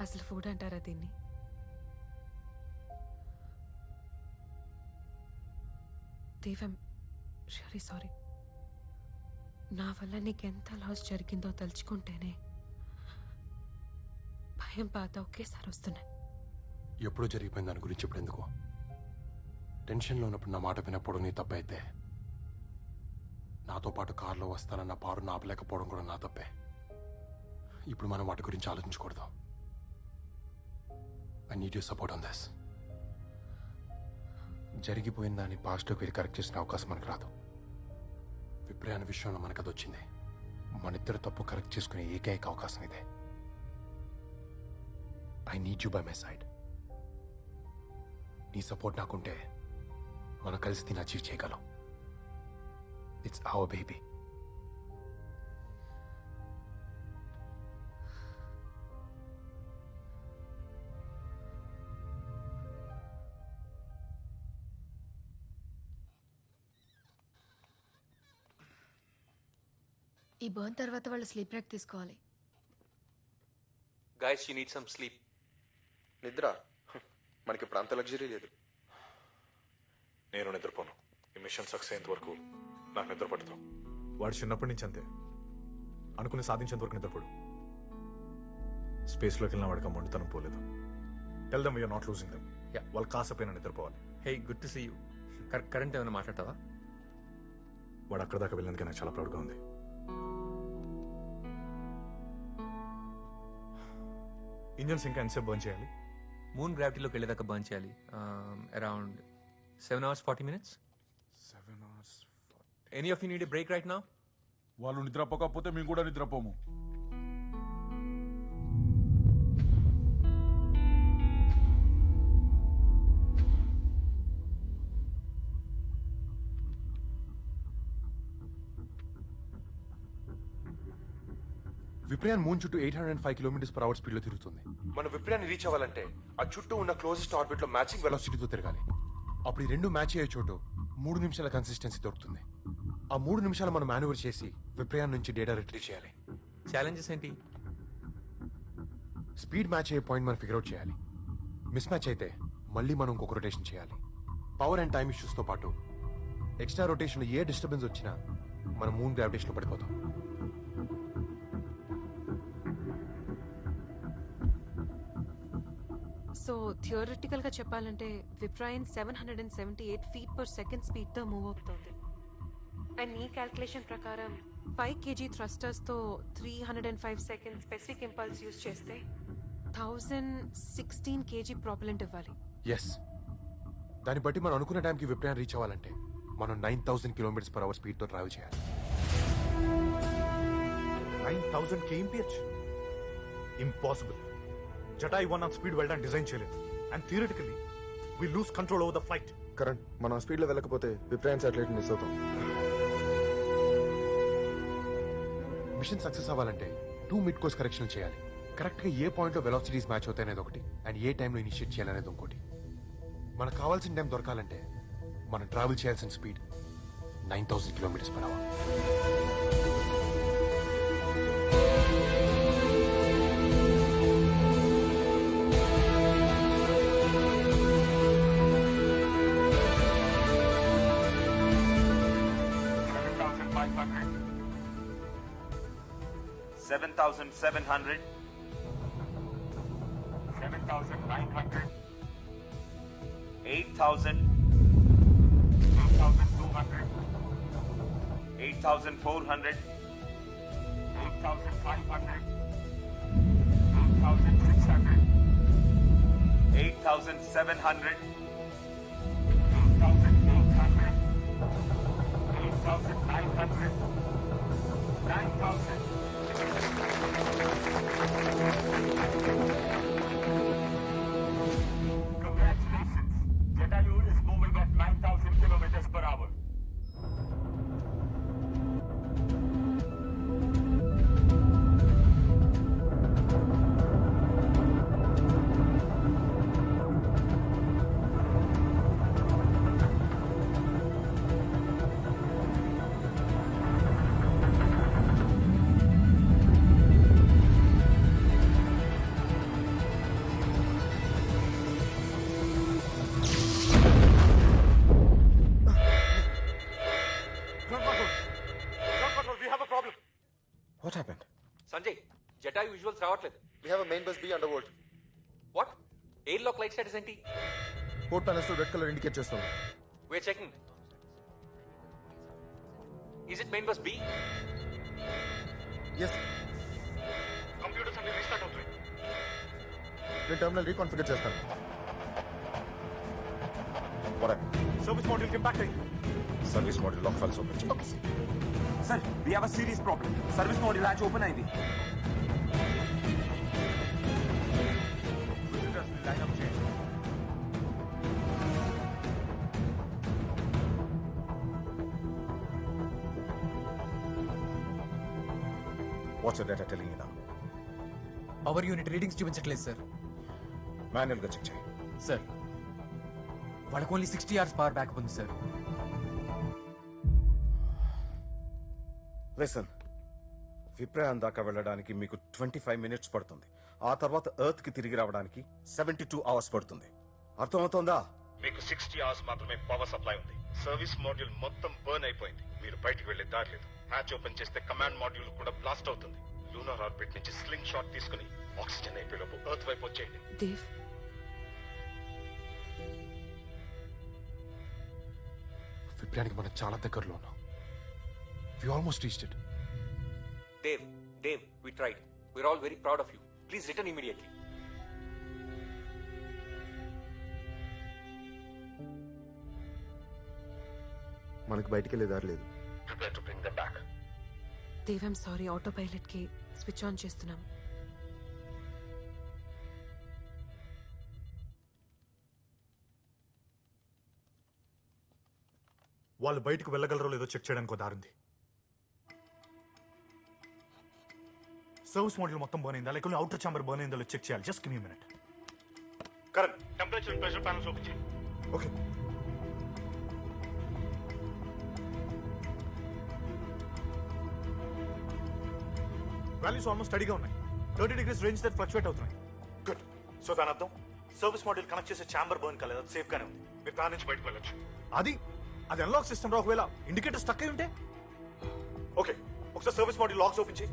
అసలు ఫుడ్ అంటారా దీన్ని? దేవం, రియలీ సారీ. నా వల్ల నీకెంత లాస్ జరిగిందో తలుచుకుంటేనే భయం, బాధ ఒకేసారి వస్తున్నాయి. ఎప్పుడూ జరిగిపోయిన దాని గురించి ఇప్పుడు ఎందుకు? టెన్షన్లో ఉన్నప్పుడు నా మాట వినప్పుడు నీ తప్పైతే, నాతో పాటు కారులో వస్తానన్న పారును ఆపలేకపోవడం కూడా నా తప్పే. ఇప్పుడు మనం వాటి గురించి ఆలోచించకూడదు. I need you support on this. జరిగిపోయిన దాన్ని పాస్ట్లోకి వెళ్ళి కరెక్ట్ చేసిన అవకాశం మనకు రాదు. విప్రయాణ విషయంలో మనకు అది వచ్చింది. మనిద్దరు తప్పు కరెక్ట్ చేసుకునే ఏకైక అవకాశం ఇదే. I need you by my side. నీ సపోర్ట్ నాకుంటే మనం కలిసి దీన్ని అచీవ్ చేయగలం. It's our baby. ఈ బర్న్ తర్వాత వాళ్ళు స్లీప్ బ్రేక్ తీసుకోవాలి. Guys, you need some sleep. నిద్ర మనకి ఇప్పుడు అంత లగ్జరీ లేదు. నేను నిద్రపోను. ఈ మిషన్ సక్సెస్ అయ్యేంత వరకు నాకు నిద్ర పడతాం. వాడు చిన్నప్పటి నుంచి అంతే. అనుకుని సాధించేంత వరకు నిద్రపోడు. స్పేస్లోకి వెళ్ళిన వాడికి మొండితనం పోలేదు. Tell them we're not losing them. వాళ్ళు కాసపోయినా నిద్రపోవాలి. Hey, good to see you. Current ఏమైనా మాట్లాడతావా? వాడు అక్కడ దాకా వెళ్ళినందుకే నాకు చాలా ప్రౌడ్గా ఉంది. ఇంజన్స్ ఇంకా ఎంతసేపు బర్న్ చేయాలి? మూన్ గ్రావిటీలోకి వెళ్ళేదాకా బర్న్ చేయాలి. Around 7 hours 40 minutes. 7 hours. Any of you need a break right now? వాళ్ళు నిద్రపోకపోతే మేము కూడా నిద్రపోము. విప్రయాన్ మూన్ చుట్టూ 805 km/h స్పీడ్లో తిరుగుతుంది. మన విప్రయాన్ని రీచ్ అవ్వాలంటే ఆ చుట్టూ ఉన్న క్లోజెస్ట్ ఆర్బిట్లో మ్యాచింగ్ వెలాసిటీతో తిరగాలి. అప్పుడు ఈ రెండు మ్యాచ్ అయ్యే చోటు 3 నిమిషాల కన్సిస్టెన్సీ దొరుకుతుంది. ఆ 3 నిమిషాలు మనం మాన్యూవర్ చేసి విప్రయాన్ నుంచి డేటా రిట్రీవ్ చేయాలి. ఛాలెంజెస్ ఏంటి? స్పీడ్ మ్యాచ్ అయ్యే పాయింట్ మనం ఫిగర్ అవుట్ చేయాలి. మిస్ మ్యాచ్ అయితే మళ్ళీ మనం ఇంకొక రొటేషన్ చేయాలి. పవర్ అండ్ టైమ్ ఇష్యూస్తో పాటు ఎక్స్ట్రా రొటేషన్లో ఏ డిస్టర్బెన్స్ వచ్చినా మనం మూన్ గ్రావిటేషన్లో పడిపోతాం. సో థియరిటికల్ గా చెప్పాలంటే విప్రాయన్ 778 feet/second స్పీడ్ తో మూవ్ అవుతుంది. అండ్ ఈ క్యాల్కులేషన్ ప్రకారం 5 kg థ్రస్టర్స్ తో 305 seconds స్పెసిఫిక్ ఇంపల్స్ యూజ్ చేస్తే 1016 kg ప్రాపెలెంట్ ఇవ్వాలి. ఎస్, దాన్ని బట్టి మనం అనుకున్న టైంకి విప్రయాన్ రీచ్ అవ్వాలంటే మనం 9000 km/h స్పీడ్ తో ట్రావెల్ చేయాలి. 9000 kmph? ఇంపాసిబుల్. జటాయి 1 స్పీడ్ వెళ్ళడానికి డిజైన్ చేయలేదు. And theoretically we lose control over the flight. Current మనం స్పీడ్లో వెళ్ళకపోతే విప్రయాన్ సాటిలైట్ మిస్ అవుతాం. మిషన్ సక్సెస్ అవ్వాలంటే 2 మిడ్ కోర్స్ కరెక్షన్ చేయాలి. కరెక్ట్గా ఏ పాయింట్లో వెలాసిటీస్ మ్యాచ్ అవుతాయి అనేది ఒకటి, అండ్ ఏ టైంలో ఇనిషియేట్ చేయాలనేది ఇంకోటి. మనకు కావాల్సిన టైం దొరకాలంటే మనం ట్రావెల్ చేయాల్సిన speed 9000 km/h. $7,700, $7,900, $8,000, $8,200, $8,400, $8,500, $8,600, $8,700, $8,800, $8,900, $9,000. Congratulations! Jatayu is moving at 9,000 km/h. జెటా విజువల్స్ రావట్లేదు. We have main bus B undervolt. What? Airlock light status ఏంటి? పోర్ట్ ప్యానల్స్ లో రెడ్ కలర్ ఇండికేట్ చేస్తుంది. We're checking. Is it main bus B? Yes, computers అన్ని restart అవుతాయి. నేను terminal reconfigure చేస్తాను. Service module impact అయ్యింది. Service model lock files open చేయి. Okay sir. Sir, we have a serious problem. Service mode latch open అయింది. Line up చేయండి. What's the data telling you now? Power unit readings చూపించట్లేదు sir. Manual గా check చేయి. Sir వాళ్ళకి only 60 hours power backup ఉంది sir. Listen, విప్రయాన్ దాకా వెళ్ళడానికి మీకు 25 minutes పడుతుంది. ఆ తర్వాత ఎర్త్ కి తిరిగి రావడానికి 72 hours పడుతుంది. అర్థమవుతోందా? మీకు 60 hours మాత్రమే పవర్ సప్లై ఉంది. సర్వీస్ మాడ్యూల్ మొత్తం బర్న్ అయిపోయింది. మీరు బయటికి వెళ్లే దారి లేదు. హ్యాచ్ ఓపెన్ చేస్తే కమాండ్ మాడ్యూల్ కూడా బ్లాస్ట్ అవుతుంది. లూనార్ ఆర్బిట్ నుంచి స్లింగ్ షాట్ తీసుకుని ఆక్సిజన్ అయిపోయేలోపు ఎర్త్ వైపు వచ్చేయండి. దేవ్, విప్రయానికి మనం చాలా దగ్గరలో ఉన్నాం. We almost reached it. Dave, we tried. We're all very proud of you. Please return immediately. మనకి బయటికి వెళ్ళే దారి లేదు. Prepare to bring them back. Dave, I'm sorry, autopilot కి స్విచ్ ఆన్ చేస్తున్నాం. వాళ్ళు బయటకు వెళ్ళగలరో లేదో చెక్ చేయడానికి ఒక దారుంది. సర్వీస్ మోడ్యూల్ మొత్తం బర్న్ అయిందా లేకపోతే అవుటర్ ఛాంబర్ బర్న్ అయిందో చెక్ చేయాలి. Just give me minute. Correct. Temperature and pressure panels open చేయండి. ఓకే. వాల్యూస్ ఆల్మోస్ట్ స్టడీగా ఉన్నాయి. 30 degrees రేంజ్ దగ్గర ఫ్లక్చువేట్ అవుతున్నాయి. గుడ్. సో దాని అర్థం సర్వీస్ మోడ్యూల్ కనెక్ట్ చేసే ఛాంబర్ బర్న్ కాలేదు. అది సేఫ్ గానే ఉంది. మీరు దాని నుంచి బయటకు వెళ్ళొచ్చు. అది అన్లాక్ సిస్టమ్ లో ఒకవేళ ఇండికేటర్ స్టక్ అయి ఉంటే ఓకే, ఒకసారి సర్వీస్ మోడ్యూల్ లాక్స్ ఓపెన్ చేయి.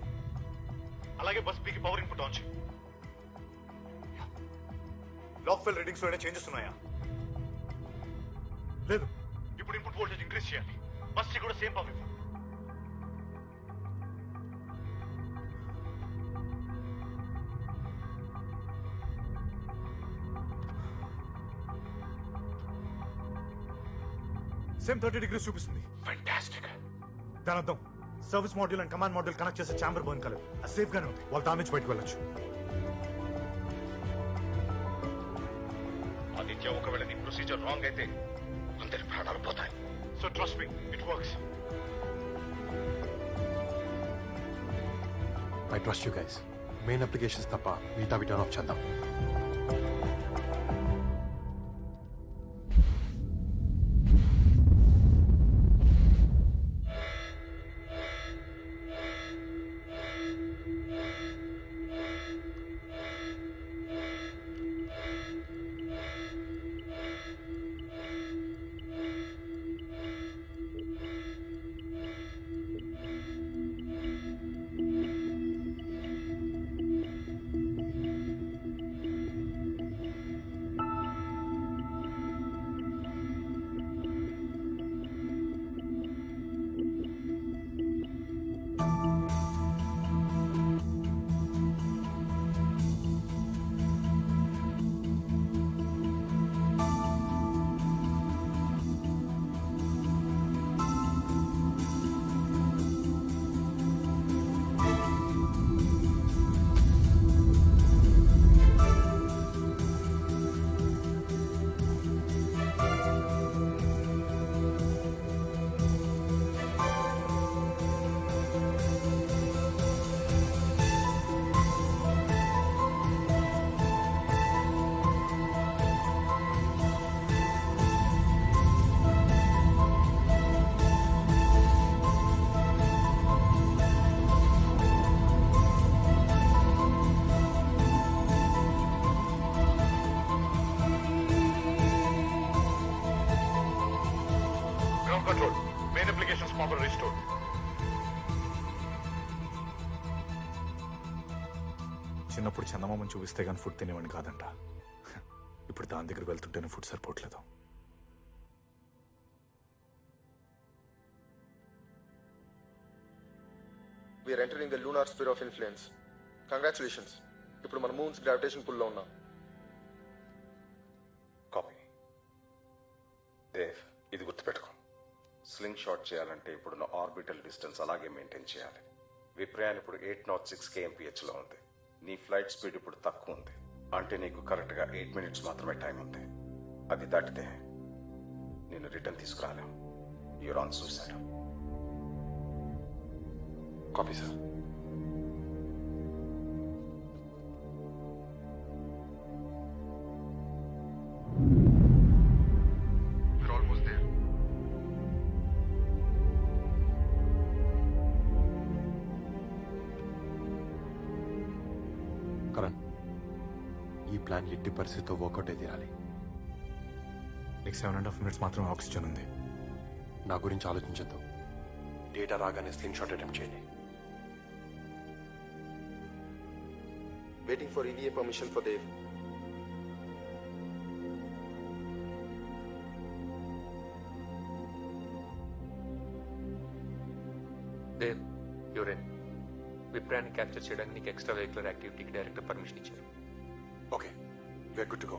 అలాగే బస్ పీకి పవర్ ఇన్పుట్ ఆన్ చేయి. లాక్ ఫెల్ రీడింగ్స్ లో ఏమైనా చేంజెస్ ఉన్నాయా? లేదు. ఇప్పుడు ఇన్పుట్ వోల్టేజ్ ఇంక్రీజ్ చేయాలి. బస్ కూడా సేమ్ పవర్ ఇవ్వాలి. సేమ్ 30 degrees చూపిస్తుంది. Fantastic. దాని అర్థం service module and command module connect చేసే ఛాంబర్ బర్న్ కాలేదు. అది సేఫ్ గానే ఉంది. వాళ్ళు దాని నుంచి బయటకు వెళ్ళొచ్చు. ఆదిత్య, ఒకవేళ నీ ప్రొసీజర్ రాంగ్ అయితే అందరి ప్రాణాలు పోతాయి. So trust me, it works. I trust you guys. Main applications తప్ప మిగతావి టర్న్ ఆఫ్ చేద్దాం. Control. Main applications power restored. చిన్నప్పుడు చందమామని చూపిస్తే కానీ ఫుడ్ తినేవాడిని కాదంట. ఇప్పుడు దాని దగ్గర వెళ్తుంటేనే ఫుడ్ సరిపోవట్లేదు. We're entering the lunar sphere of influence. Congratulations. ఇప్పుడు మన మూన్స్ గ్రావిటేషన్ పుల్లో ఉన్నాం. కాపీ. దేవ్, ఇది గుర్తుపెట్టుకో. స్లింగ్ షాట్ చేయాలంటే ఇప్పుడున్న ఆర్బిటల్ డిస్టెన్స్ అలాగే మెయింటైన్ చేయాలి. విప్రయాన్ ఇప్పుడు 806 kmph లో ఉంది. నీ ఫ్లైట్ స్పీడ్ ఇప్పుడు తక్కువ ఉంది. అంటే నీకు కరెక్ట్గా 8 minutes మాత్రమే టైం ఉంది. అది దాటితే నేను రిటర్న్ తీసుకురాలేం. You're on suicide. Copy sir. We're almost there. Karan, ఈ ప్లాన్ ఎట్టి పరిస్థితితో వర్కౌట్ అయి తీరాలి. నీకు 7.5 minutes మాత్రమే ఆక్సిజన్ ఉంది. నా గురించి ఆలోచించద్దు. డేటా రాగానే స్లింగ్ షాట్ అటెంప్ట్ చేయండి. Waiting for EVA permission for Dev. Dev, యూరెన్ విప్రాన్ని క్యాప్చర్ చేయడానికి నీకు ఎక్స్ట్రా వెహికులర్ యాక్టివిటీకి డైరెక్టర్ పర్మిషన్ ఇచ్చారు. Okay, we're good to go.